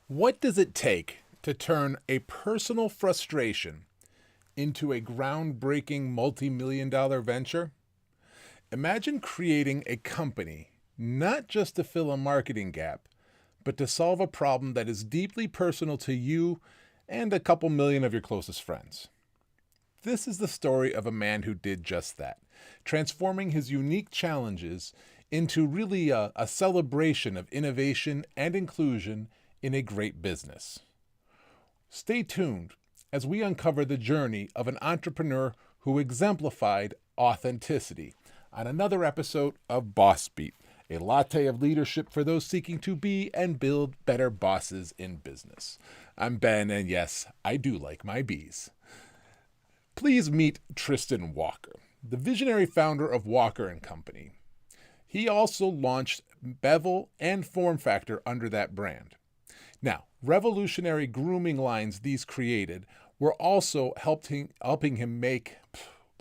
What does it take to turn a personal frustration into a groundbreaking multi-million dollar venture? Imagine creating a company not just to fill a marketing gap, but to solve a problem that is deeply personal to you and a couple million of your closest friends. This is the story of a man who did just that, transforming his unique challenges into really a celebration of innovation and inclusion in a great business. Stay tuned as we uncover the journey of an entrepreneur who exemplified authenticity on another episode of Boss Beat, a latte of leadership for those seeking to be and build better bosses in business. I'm Ben, and yes, I do like my bees. Please meet Tristan Walker, the visionary founder of Walker and Company. He also launched Bevel and Form Factor under that brand. Now, revolutionary grooming lines these created were also helping him make,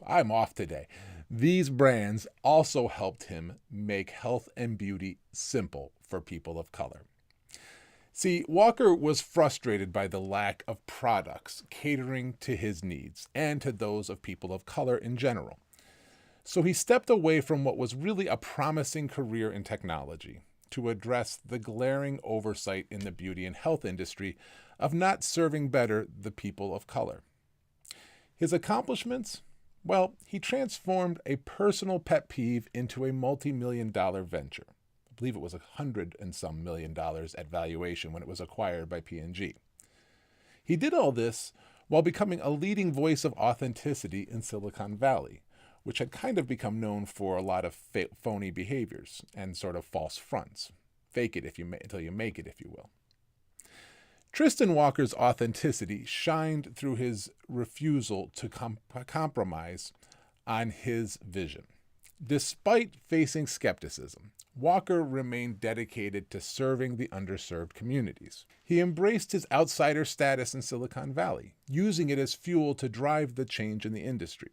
I'm off today. These brands also helped him make health and beauty simple for people of color. See, Walker was frustrated by the lack of products catering to his needs and to those of people of color in general. So he stepped away from what was really a promising career in technology to address the glaring oversight in the beauty and health industry of not serving better the people of color. His accomplishments? Well, he transformed a personal pet peeve into a multi-million dollar venture. I believe it was $100 and some million at valuation when it was acquired by P&G. He did all this while becoming a leading voice of authenticity in Silicon Valley, which had kind of become known for a lot of phony behaviors and sort of false fronts. Fake it until you make it, if you will. Tristan Walker's authenticity shined through his refusal to compromise on his vision. Despite facing skepticism, Walker remained dedicated to serving the underserved communities. He embraced his outsider status in Silicon Valley, using it as fuel to drive the change in the industry.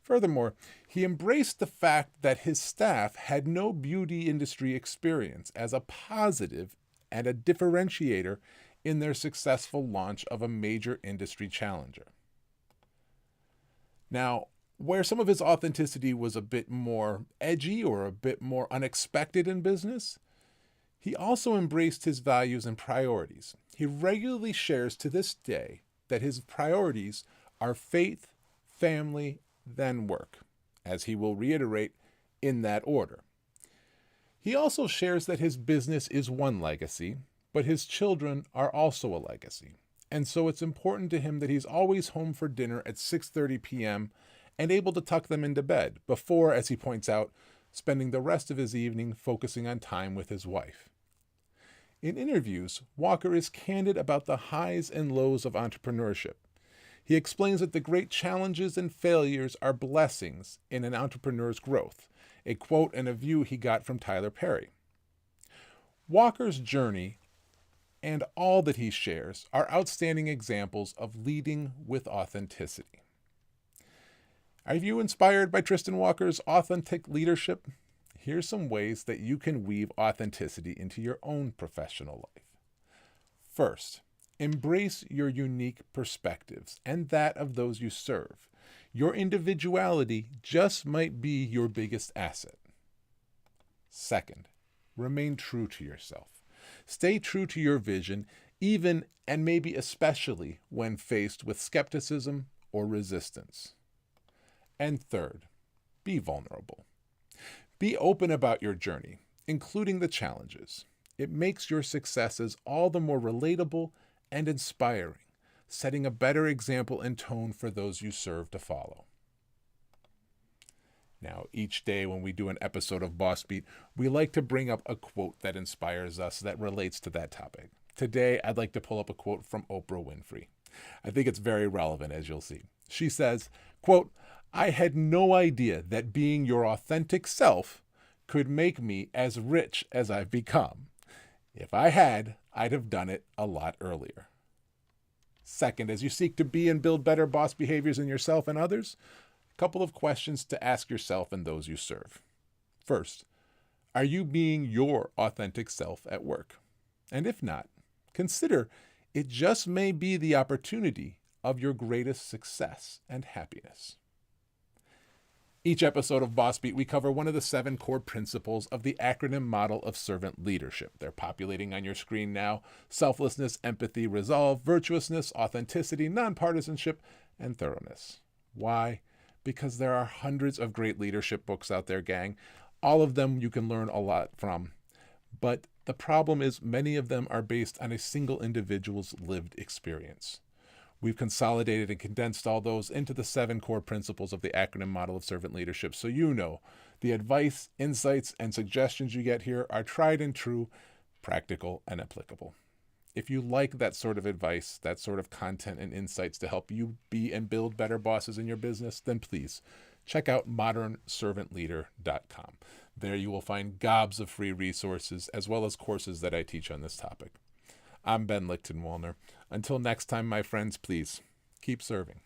Furthermore, he embraced the fact that his staff had no beauty industry experience as a positive and a differentiator in their successful launch of a major industry challenger. Now, where some of his authenticity was a bit more edgy or a bit more unexpected in business, he also embraced his values and priorities. He regularly shares to this day that his priorities are faith, family, then work, as he will reiterate in that order. He also shares that his business is one legacy, but his children are also a legacy. And so it's important to him that he's always home for dinner at 6:30 p.m. and able to tuck them into bed before, as he points out, spending the rest of his evening focusing on time with his wife. In interviews, Walker is candid about the highs and lows of entrepreneurship. He explains that the great challenges and failures are blessings in an entrepreneur's growth, a quote and a view he got from Tyler Perry. Walker's journey and all that he shares are outstanding examples of leading with authenticity. Are you inspired by Tristan Walker's authentic leadership? Here's some ways that you can weave authenticity into your own professional life. First, embrace your unique perspectives and that of those you serve. Your individuality just might be your biggest asset. Second, remain true to yourself. Stay true to your vision, even and maybe especially when faced with skepticism or resistance. And third, be vulnerable. Be open about your journey, including the challenges. It makes your successes all the more relatable and inspiring, setting a better example and tone for those you serve to follow. Now, each day when we do an episode of Boss Beat, we like to bring up a quote that inspires us that relates to that topic. Today, I'd like to pull up a quote from Oprah Winfrey. I think it's very relevant, as you'll see. She says, quote, "I had no idea that being your authentic self could make me as rich as I've become. If I had, I'd have done it a lot earlier." Second, as you seek to be and build better boss behaviors in yourself and others, a couple of questions to ask yourself and those you serve. First, are you being your authentic self at work? And if not, Consider it just may be the opportunity of your greatest success and happiness. Each episode of Boss Beat, we cover one of the 7 core principles of the acronym model of servant leadership. They're populating on your screen now: selflessness, empathy, resolve, virtuousness, authenticity, nonpartisanship, and thoroughness. Why? Because there are hundreds of great leadership books out there, gang. All of them you can learn a lot from. But the problem is many of them are based on a single individual's lived experience. We've consolidated and condensed all those into the 7 core principles of the acronym model of servant leadership, so you know the advice, insights, and suggestions you get here are tried and true, practical, and applicable. If you like that sort of advice, that sort of content and insights to help you be and build better bosses in your business, then please check out modernservantleader.com. There you will find gobs of free resources as well as courses that I teach on this topic. I'm Ben Lichtenwallner. Until next time, my friends, please keep serving.